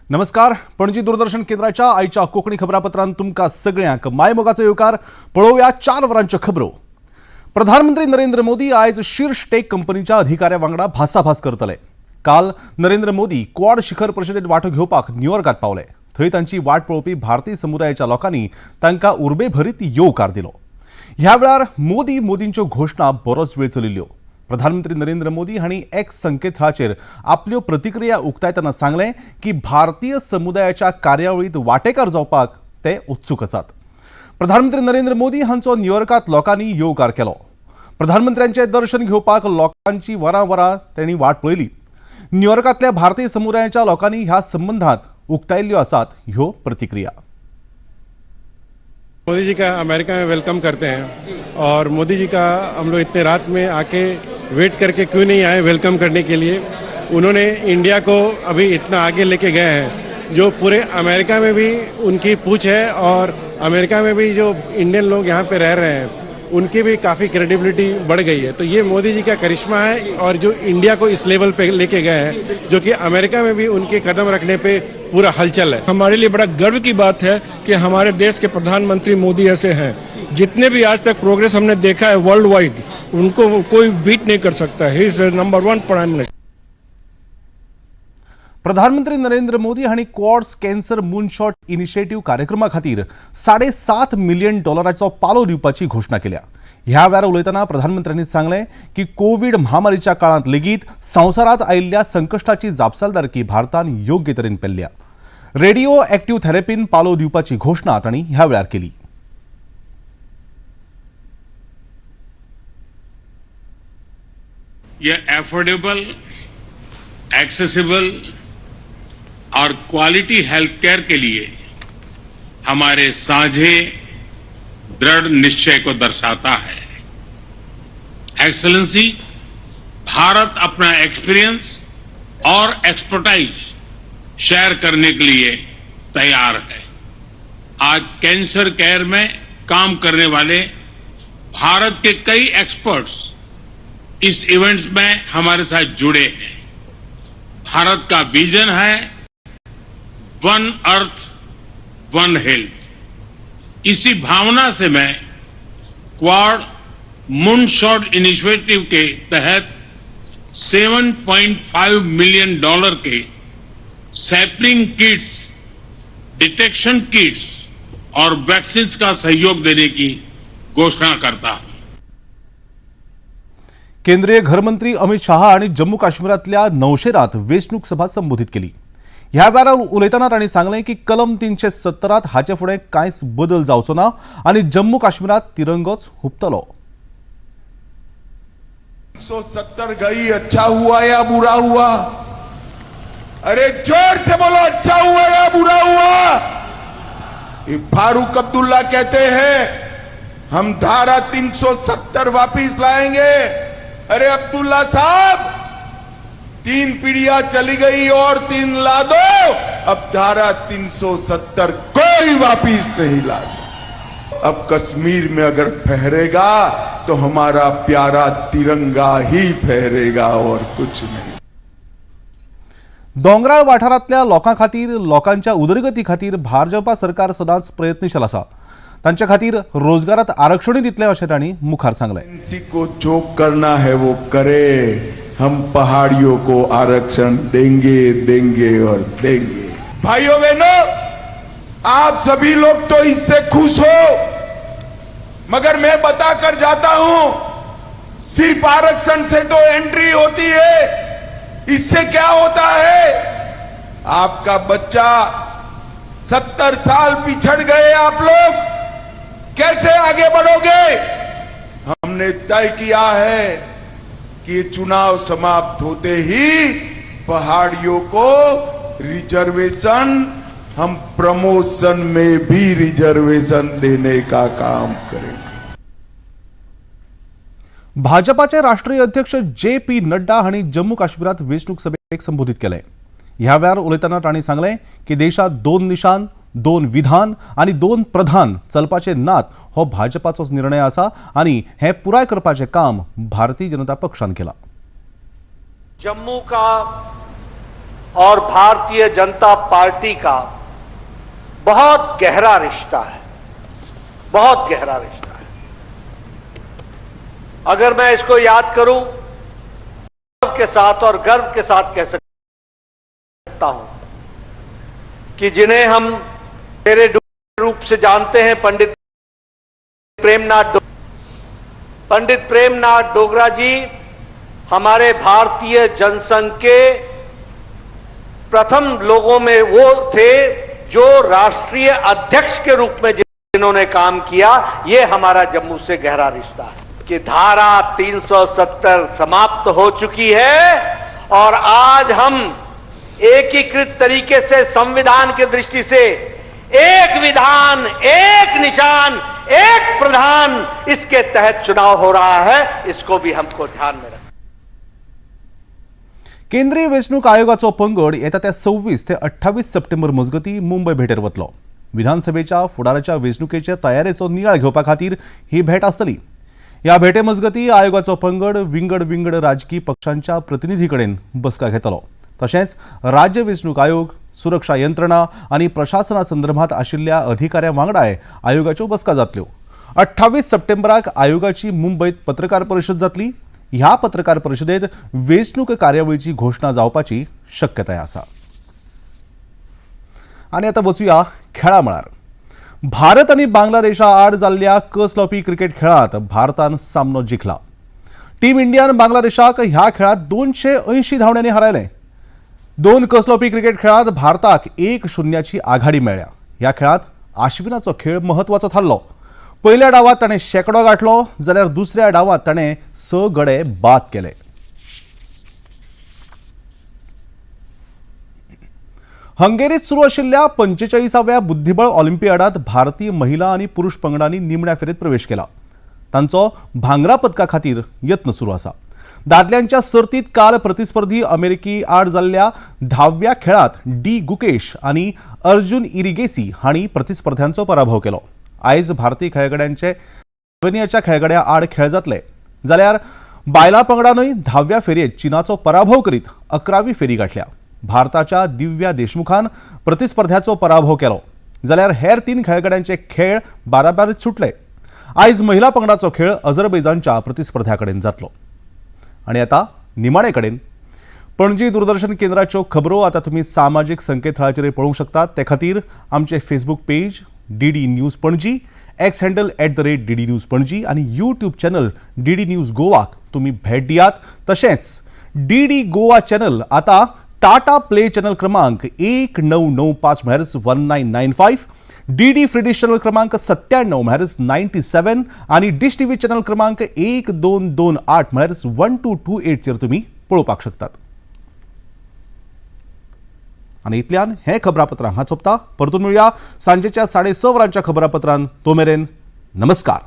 नमस्कार. पणजी दूरदर्शन केंद्राच्या आयच्या कोकणी खबरापत्रांत तुमका सगळ्यांक मायमोगाचो येवकार. पळोवया 4 वरांच्यो खबरो. प्रधानमंत्री नरेंद्र मोदी आयज शीर्ष टेक कंपनीच्या अधिकाऱ्यां वांगडा भासाभास करतले. काल नरेंद्र मोदी क्वाड शिखर परिशदेत वांटो घेवपाक न्यूयॉर्कात पावले. थंय तांची वाट पळोवपी भारतीय समुदायाच्या लोकांनी तांकां उर्बेभरीत येवकार दिलो. ह्या वेळार मोदींच्यो घोषणा बरोच वेळ चलिल्ल्यो. प्रधानमंत्री नरेंद्र मोदी हांणी एक्स संकेतथळाचेर आपल्यो प्रतिक्रिया उक्तायतना सांगलें की भारतीय समुदायाच्या कार्यावळींत वांटेकार जावपाक ते उत्सूक आसात. प्रधानमंत्री नरेंद्र मोदी हांचो न्यूयॉर्कात लोकांनी येवकार केलो. प्रधानमंत्र्यांचे दर्शन घेवपाक लोकांची वरां तांणी वाट पळयली. न्यूयॉर्कांतल्या भारतीय समुदायाच्या लोकांनी ह्या संबंधात उक्तायल्ल्यो आसात ह्यो प्रतिक्रिया. मोदी जी का अमेरिका में वेलकम करते हैं और मोदी जी का हम लोग इतने रात में आके वेट करके क्यों नहीं आए वेलकम करने के लिए. उन्होंने इंडिया को अभी इतना आगे लेके गए हैं जो पूरे अमेरिका में भी उनकी पूछ है और अमेरिका में भी जो इंडियन लोग यहाँ पे रह रहे हैं उनकी भी काफ़ी क्रेडिबिलिटी बढ़ गई है. तो ये मोदी जी का करिश्मा है और जो इंडिया को इस लेवल पे लेके गए हैं जो कि अमेरिका में भी उनके कदम रखने पे पूरा हलचल है. हमारे लिए बड़ा गर्व की बात है कि हमारे देश के प्रधानमंत्री मोदी ऐसे हैं. जितने भी आज तक प्रोग्रेस हमने देखा है वर्ल्ड वाइड उनको कोई बीट नहीं कर सकता. He is number 1 prime minister. प्रधानमंत्री नरेंद्र मोदी हांणी क्वाड्स कॅन्सर मूनशॉट इनिशिएटिव्ह कार्यक्रमा खातीर $7.5 मिलियन पालो दिवपाची घोषणा केल्या. ह्या वेळार उलयतना प्रधानमंत्र्यांनी सांगलें की कोविड महामारीच्या काळांत लेगीत संवसारांत आयिल्ल्या संकश्टाची जापसालदारकी भारतान योग्य तरेन पेल्ल्या. रेडिओ एक्टिव्ह थेरपीन पालो दिवपाची घोषणा तांणी ह्या वेळार केली. ये एफोर्डेबल, एक्सेसिबल और क्वालिटी हेल्थ केयर के लिए हमारे साझे दृढ़ निश्चय को दर्शाता है. एक्सेलेंसी, भारत अपना एक्सपीरियंस और एक्सपर्टाइज शेयर करने के लिए तैयार है. आज कैंसर केयर में काम करने वाले भारत के कई एक्सपर्ट्स इस इवेंट्स में हमारे साथ जुड़े हैं. भारत का विजन है वन अर्थ वन हेल्थ. इसी भावना से मैं क्वाड मूनशॉट इनिशिएटिव के तहत $7.5 मिलियन के सैपलिंग किट्स, डिटेक्शन किट्स और वैक्सीन का सहयोग देने की घोषणा करता हूं. केंद्रीय गृहमंत्री अमित शाह हांणी जम्मू काश्मीरातल्या नौशेरात वेंचणूक सभा संबोधित केली. ह्या वेळार उलयतना तांणी सांगलें की कलम 370 हाचे फुडें कांयच बदल जावचो ना आनी जम्मू काश्मीरात तिरंगोच हुबतलो. 370 गई, अच्छा हुआ या बुरा हुआ? अरे जोर से बोलो, अच्छा हुआ या बुरा हुआ? ये फारूक अब्दुल्ला कहते हैं हम धारा 370 वापिस लाएंगे. अरे अब्दुल्ला साहब, 3 पीढ़ियां चली गई और 3 ला दो. अब धारा 370 कोई वापिस नहीं ला सकता. अब कश्मीर में अगर फहरेगा तो हमारा प्यारा तिरंगा ही फहरेगा और कुछ नहीं. दोंगराळ वाठारांतल्या लोकां खातीर, लोकांच्या उदरगती खातीर भाजपा सरकार सदांच प्रयत्नशील आसा. तांच्या खातीर रोजगारात आरक्षणय दितले अशें तांणी मुखार सांगलें. किसी को जो करना है वो करे. हम पहाड़ियों को आरक्षण देंगे और देंगे. भाइयों बहनों, आप सभी लोग तो इससे खुश हो, मगर मैं बताकर जाता हूं सिर्फ आरक्षण से तो एंट्री होती है. इससे क्या होता है? आपका बच्चा 70 साल पिछड़ गए आप लोग, कैसे आगे बढ़ोगे? हमने तय किया है कि ये चुनाव समाप्त होते ही पहाड़ियों को रिजर्वेशन, हम प्रमोशन में भी रिजर्वेशन देने का काम करेंगे. भाजपाचे राष्ट्रीय अध्यक्ष JP नड्डा हांणी जम्मू काश्मीरात वेंचणूक सभेक संबोधित केलें. ह्या वेळार उलयतना तांणी सांगलें की देशात 2 निशान, 2 विधान आणि 2 प्रधान चलपाचे नात हो भाजपाचोच निर्णय आसा आणि हे पुराय करपाचे काम भारतीय जनता पक्षान केला. जम्मू का और भारतीय जनता पार्टी का बहुत गहरा रिश्ता है, बहुत गहरा रिश्ता है। अगर मैं इसको याद करूं के साथ और गर्व के साथ कह सकता हूं कि जिन्हें हम तेरे रूप से जानते हैं, पंडित प्रेमनाथ डोगरा जी हमारे भारतीय जनसंघ के प्रथम लोगों में वो थे जो राष्ट्रीय अध्यक्ष के रूप में जिन्होंने काम किया। ये हमारा जम्मू से गहरा रिश्ता है कि धारा 370 समाप्त हो चुकी है और आज हम एकीकृत तरीके से संविधान की दृष्टि से एक विधान, एक निशान, एक प्रधान, इसके तहत चुनाव हो रहा है। इसको भी हमको ध्यान में रखना। केंद्रीय वेंचणूक आयोगाचो पंगड येता त्या 26 ते 28 सप्टेंबर मजगती मुंबय भेटेर वतलो। विधानसभेच्या फुडाराच्या वेंचणुकेचे तयारेचो नियाळ घेवपा खातीर ही भेट आसतली। ह्या भेटे मजगती आयोगाचो पंगड विंगड राजकीय पक्षांच्या प्रतिनिधी कडेन बसका घेतलो। तशेंच राज्य वेंचणूक आयोग, सुरक्षा यंत्रणा आणि प्रशासना संदर्भात आशिल्ल्या अधिकाऱ्यां वांगडाय आयोगाच्यो बसका जातल्यो। 28 सप्टेंबराक आयोगाची मुंबईत पत्रकार परिशद जातली। ह्या पत्रकार परिशदेत वेंचणूक कार्यावळीची घोषणा जावपाची शक्यताय आसा। आणि आता वचूया खेळा मळार। भारत आणि बांगलादेशा आड जाल्ल्या कस लावपी क्रिकेट खेळात भारतान सामनो जिखला। टीम इंडियान बांगलादेशाक ह्या खेळात 280 धांवड्यांनी हारयले। 2 कस लावपी क्रिकेट खेळात भारताक 1-0 आघाडी मेळ्ळ्या। ह्या खेळात आश्विनाचो खेळ महत्वाचो थारलो। पहिल्या डावात ताणें शेकडो गाठलो जाल्यार दुसऱ्या डावात ताणें 6 गडे बाद केले। हंगेरीत सुरू आशिल्ल्या 45व्या बुद्धिबळ ऑलिंपियाडात भारतीय महिला आणि पुरुष पंगडांनी निमण्या फेरेत प्रवेश केला। तांचो भांगरा पदका खातीर यत्न सुरू आसा। दादल्यांच्या सर्तीत काल प्रतिस्पर्धी अमेरिकी आड जाल्ल्या 10व्या खेळात डी गुकेश आणि अर्जुन इरिगेसी हांणी प्रतिस्पर्ध्यांचो पराभव केलो। आयज भारतीय खेळगड्यांचे स्लोवेनियाच्या खेळगड्या आड खेळ जातले जाल्यार बायलां पंगडानूय 10व्या फेरयेत चीनाचो पराभव करीत 11वी फेरी गाठल्या। भारताच्या दिव्या देशमुखान प्रतिस्पर्ध्याचो पराभव केलो जाल्यार हेर 3 खेळगड्यांचे खेळ बाराबारीत सुटले। आयज महिला पंगडाचो खेळ अझरबैजानच्या प्रतिस्पर्ध्याकडेन जातलो। आणि आता निमाणे कडेन पणजी दूरदर्शन केंद्राच्यो खबरो आता तुम्ही सामाजिक संकेतथळाचेर पळोवंक शकतात। ते खातीर आमचे Facebook page DD news Panaji, x handle @DD news Panaji आणि यूट्यूब चॅनल डीडी न्यूज गोवाक तुम्ही भेट दियात। तशेंच डीडी गोवा चॅनल आता टाटा प्ले चॅनल क्रमांक 1995 म्हळ्यार 1995, डीडी फ्री डिश चॅनल क्रमांक 97 म्हळ्यार 97 आणि डिश टीव्ही चॅनल क्रमांक 1228 म्हळ्यार 1228 चेर तुम्ही पळोवपाक शकतात। आणि इतल्यान हे खबरापत्र हांगा सोंपता। परतून मेळुया सांजेच्या 6:30 वरांच्या खबरापत्रांत। तो मेरेन नमस्कार।